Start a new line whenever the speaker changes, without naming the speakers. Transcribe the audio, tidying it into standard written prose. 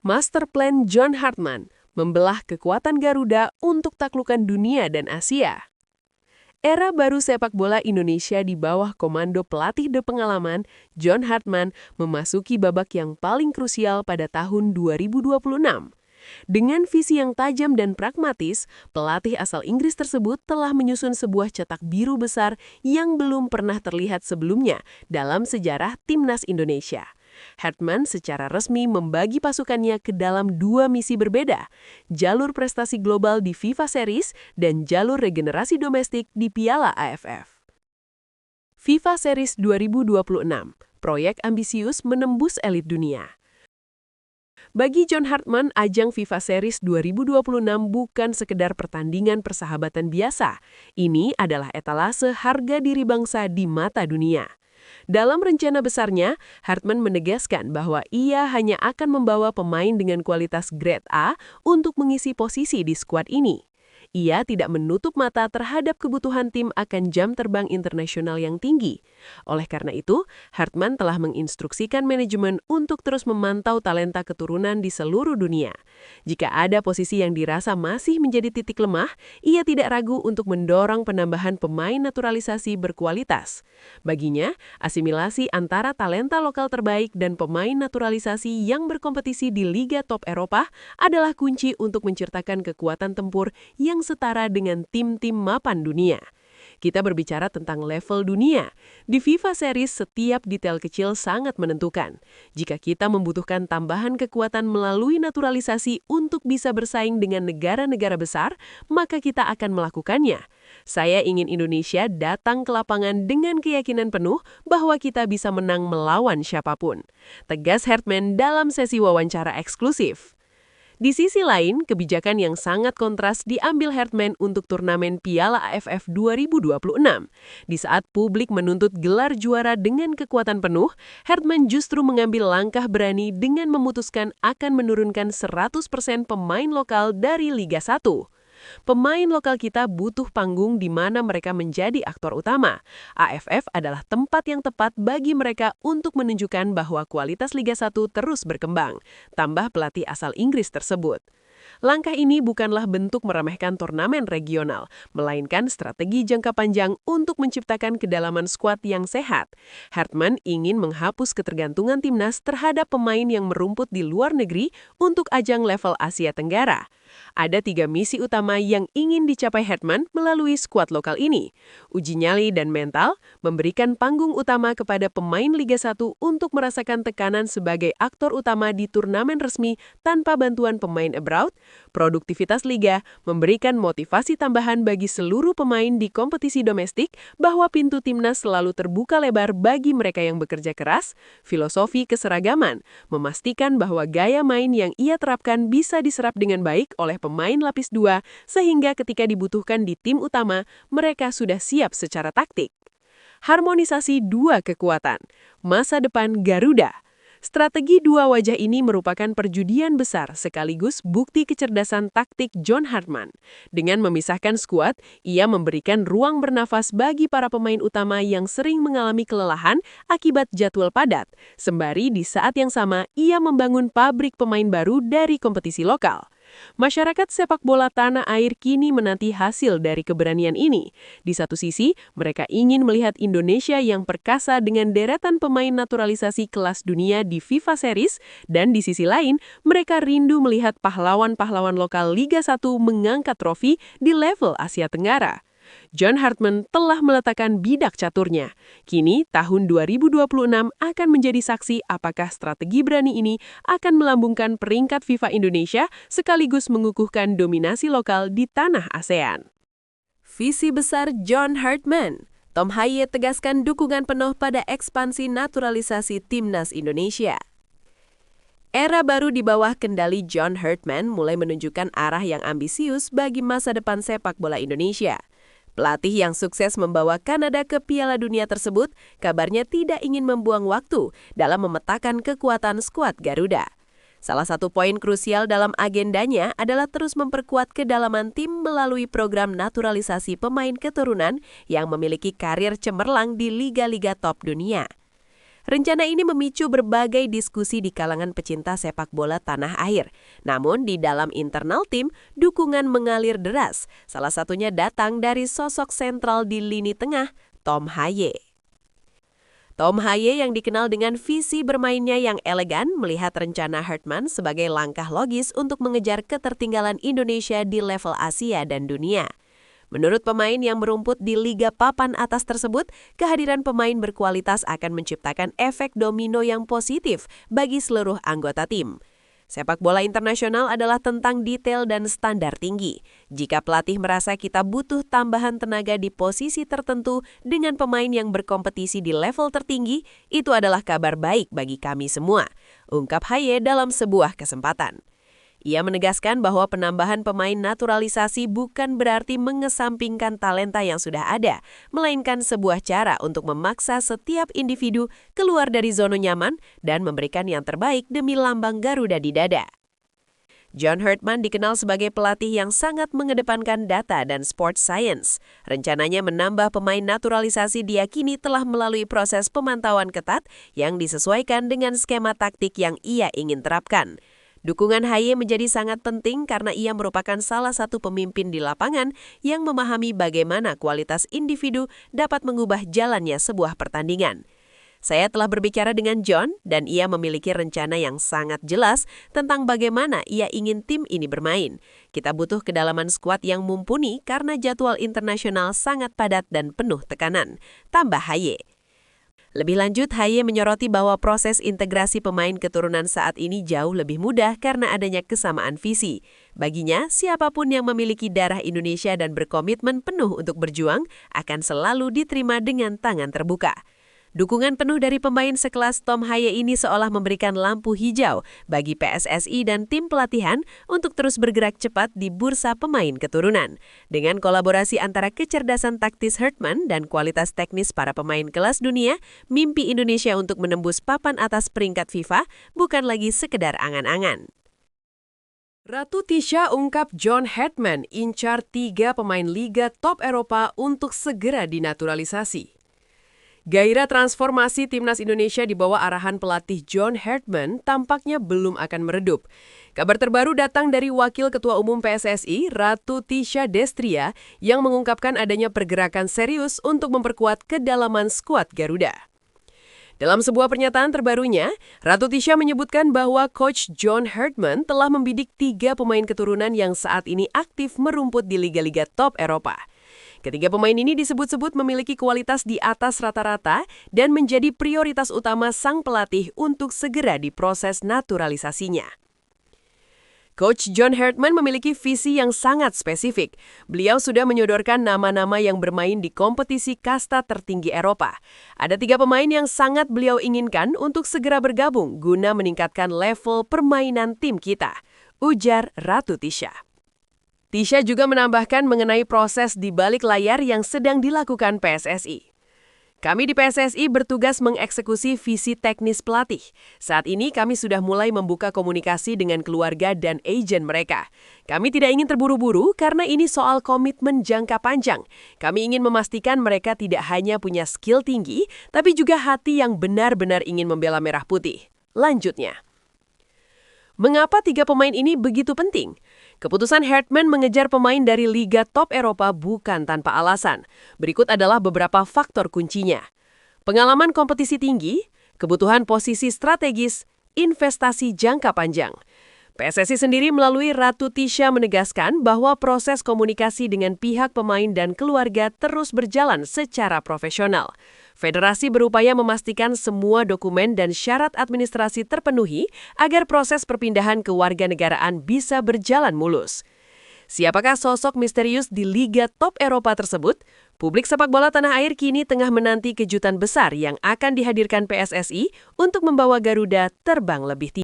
Master Plan John Hartman membelah kekuatan Garuda untuk taklukan dunia dan Asia. Era baru sepak bola Indonesia di bawah komando pelatih berpengalaman, John Hartman memasuki babak yang paling krusial pada tahun 2026. Dengan visi yang tajam dan pragmatis, pelatih asal Inggris tersebut telah menyusun sebuah cetak biru besar yang belum pernah terlihat sebelumnya dalam sejarah Timnas Indonesia. Hartman secara resmi membagi pasukannya ke dalam dua misi berbeda, jalur prestasi global di FIFA Series dan jalur regenerasi domestik di Piala AFF. FIFA Series 2026, proyek ambisius menembus elit dunia. Bagi John Hartman, ajang FIFA Series 2026 bukan sekedar pertandingan persahabatan biasa. Ini adalah etalase harga diri bangsa di mata dunia. Dalam rencana besarnya, Hartman menegaskan bahwa ia hanya akan membawa pemain dengan kualitas grade A untuk mengisi posisi di skuad ini. Ia tidak menutup mata terhadap kebutuhan tim akan jam terbang internasional yang tinggi. Oleh karena itu, Hartman telah menginstruksikan manajemen untuk terus memantau talenta keturunan di seluruh dunia. Jika ada posisi yang dirasa masih menjadi titik lemah, ia tidak ragu untuk mendorong penambahan pemain naturalisasi berkualitas. Baginya, asimilasi antara talenta lokal terbaik dan pemain naturalisasi yang berkompetisi di Liga Top Eropa adalah kunci untuk menciptakan kekuatan tempur yang setara dengan tim-tim mapan dunia. Kita berbicara tentang level dunia. Di FIFA Series, setiap detail kecil sangat menentukan. Jika kita membutuhkan tambahan kekuatan melalui naturalisasi untuk bisa bersaing dengan negara-negara besar, maka kita akan melakukannya. Saya ingin Indonesia datang ke lapangan dengan keyakinan penuh bahwa kita bisa menang melawan siapapun. Tegas Hartman dalam sesi wawancara eksklusif. Di sisi lain, kebijakan yang sangat kontras diambil Hartman untuk turnamen Piala AFF 2026. Di saat publik menuntut gelar juara dengan kekuatan penuh, Hartman justru mengambil langkah berani dengan memutuskan akan menurunkan 100% pemain lokal dari Liga 1. Pemain lokal kita butuh panggung di mana mereka menjadi aktor utama. AFF adalah tempat yang tepat bagi mereka untuk menunjukkan bahwa kualitas Liga 1 terus berkembang, tambah pelatih asal Inggris tersebut. Langkah ini bukanlah bentuk meremehkan turnamen regional, melainkan strategi jangka panjang untuk menciptakan kedalaman skuad yang sehat. Hartman ingin menghapus ketergantungan timnas terhadap pemain yang merumput di luar negeri untuk ajang level Asia Tenggara. Ada 3 misi utama yang ingin dicapai Hartman melalui skuad lokal ini. Uji nyali dan mental, memberikan panggung utama kepada pemain Liga 1 untuk merasakan tekanan sebagai aktor utama di turnamen resmi tanpa bantuan pemain abroad. Produktivitas Liga, memberikan motivasi tambahan bagi seluruh pemain di kompetisi domestik bahwa pintu timnas selalu terbuka lebar bagi mereka yang bekerja keras. Filosofi keseragaman, memastikan bahwa gaya main yang ia terapkan bisa diserap dengan baik oleh pemain lapis 2, sehingga ketika dibutuhkan di tim utama, mereka sudah siap secara taktik. Harmonisasi dua kekuatan, masa depan Garuda. Strategi dua wajah ini merupakan perjudian besar sekaligus bukti kecerdasan taktik John Hartman. Dengan memisahkan skuad, ia memberikan ruang bernafas bagi para pemain utama yang sering mengalami kelelahan akibat jadwal padat. Sembari di saat yang sama, ia membangun pabrik pemain baru dari kompetisi lokal. Masyarakat sepak bola tanah air kini menanti hasil dari keberanian ini. Di satu sisi, mereka ingin melihat Indonesia yang perkasa dengan deretan pemain naturalisasi kelas dunia di FIFA Series, dan di sisi lain, mereka rindu melihat pahlawan-pahlawan lokal Liga 1 mengangkat trofi di level Asia Tenggara. John Hartman telah meletakkan bidak caturnya. Kini, tahun 2026 akan menjadi saksi apakah strategi berani ini akan melambungkan peringkat FIFA Indonesia sekaligus mengukuhkan dominasi lokal di tanah ASEAN. Visi besar John Hartman. Tom Hyatt tegaskan dukungan penuh pada ekspansi naturalisasi Timnas Indonesia. Era baru di bawah kendali John Hartman mulai menunjukkan arah yang ambisius bagi masa depan sepak bola Indonesia. Pelatih yang sukses membawa Kanada ke Piala Dunia tersebut kabarnya tidak ingin membuang waktu dalam memetakan kekuatan skuad Garuda. Salah satu poin krusial dalam agendanya adalah terus memperkuat kedalaman tim melalui program naturalisasi pemain keturunan yang memiliki karir cemerlang di liga-liga top dunia. Rencana ini memicu berbagai diskusi di kalangan pecinta sepak bola tanah air. Namun di dalam internal tim, dukungan mengalir deras. Salah satunya datang dari sosok sentral di lini tengah, Tom Haye. Tom Haye yang dikenal dengan visi bermainnya yang elegan melihat rencana Hartman sebagai langkah logis untuk mengejar ketertinggalan Indonesia di level Asia dan dunia. Menurut pemain yang merumput di liga papan atas tersebut, kehadiran pemain berkualitas akan menciptakan efek domino yang positif bagi seluruh anggota tim. Sepak bola internasional adalah tentang detail dan standar tinggi. Jika pelatih merasa kita butuh tambahan tenaga di posisi tertentu dengan pemain yang berkompetisi di level tertinggi, itu adalah kabar baik bagi kami semua, ungkap Haye dalam sebuah kesempatan. Ia menegaskan bahwa penambahan pemain naturalisasi bukan berarti mengesampingkan talenta yang sudah ada, melainkan sebuah cara untuk memaksa setiap individu keluar dari zona nyaman dan memberikan yang terbaik demi lambang Garuda di dada. John Hartman dikenal sebagai pelatih yang sangat mengedepankan data dan sports science. Rencananya menambah pemain naturalisasi diyakini telah melalui proses pemantauan ketat yang disesuaikan dengan skema taktik yang ia ingin terapkan. Dukungan Haye menjadi sangat penting karena ia merupakan salah satu pemimpin di lapangan yang memahami bagaimana kualitas individu dapat mengubah jalannya sebuah pertandingan. Saya telah berbicara dengan John dan ia memiliki rencana yang sangat jelas tentang bagaimana ia ingin tim ini bermain. Kita butuh kedalaman skuad yang mumpuni karena jadwal internasional sangat padat dan penuh tekanan, tambah Haye. Lebih lanjut, Haye menyoroti bahwa proses integrasi pemain keturunan saat ini jauh lebih mudah karena adanya kesamaan visi. Baginya, siapapun yang memiliki darah Indonesia dan berkomitmen penuh untuk berjuang akan selalu diterima dengan tangan terbuka. Dukungan penuh dari pemain sekelas Tom Haye ini seolah memberikan lampu hijau bagi PSSI dan tim pelatihan untuk terus bergerak cepat di bursa pemain keturunan. Dengan kolaborasi antara kecerdasan taktis Hartman dan kualitas teknis para pemain kelas dunia, mimpi Indonesia untuk menembus papan atas peringkat FIFA bukan lagi sekedar angan-angan. Ratu Tisha ungkap John Hartman incar 3 pemain liga top Eropa untuk segera dinaturalisasi. Gairah transformasi timnas Indonesia di bawah arahan pelatih John Hartman tampaknya belum akan meredup. Kabar terbaru datang dari Wakil Ketua Umum PSSI, Ratu Tisha Destria, yang mengungkapkan adanya pergerakan serius untuk memperkuat kedalaman skuad Garuda. Dalam sebuah pernyataan terbarunya, Ratu Tisha menyebutkan bahwa Coach John Hartman telah membidik 3 pemain keturunan yang saat ini aktif merumput di liga-liga top Eropa. Ketiga pemain ini disebut-sebut memiliki kualitas di atas rata-rata dan menjadi prioritas utama sang pelatih untuk segera diproses naturalisasinya. Coach John Hartman memiliki visi yang sangat spesifik. Beliau sudah menyodorkan nama-nama yang bermain di kompetisi kasta tertinggi Eropa. Ada 3 pemain yang sangat beliau inginkan untuk segera bergabung guna meningkatkan level permainan tim kita, ujar Ratu Tisha. Tisha juga menambahkan mengenai proses di balik layar yang sedang dilakukan PSSI. Kami di PSSI bertugas mengeksekusi visi teknis pelatih. Saat ini kami sudah mulai membuka komunikasi dengan keluarga dan agen mereka. Kami tidak ingin terburu-buru karena ini soal komitmen jangka panjang. Kami ingin memastikan mereka tidak hanya punya skill tinggi, tapi juga hati yang benar-benar ingin membela merah putih. Lanjutnya. Mengapa 3 pemain ini begitu penting? Keputusan Hartman mengejar pemain dari liga top Eropa bukan tanpa alasan. Berikut adalah beberapa faktor kuncinya. Pengalaman kompetisi tinggi, kebutuhan posisi strategis, investasi jangka panjang. PSSI sendiri melalui Ratu Tisha menegaskan bahwa proses komunikasi dengan pihak pemain dan keluarga terus berjalan secara profesional. Federasi berupaya memastikan semua dokumen dan syarat administrasi terpenuhi agar proses perpindahan kewarganegaraan bisa berjalan mulus. Siapakah sosok misterius di liga top Eropa tersebut? Publik sepak bola tanah air kini tengah menanti kejutan besar yang akan dihadirkan PSSI untuk membawa Garuda terbang lebih tinggi.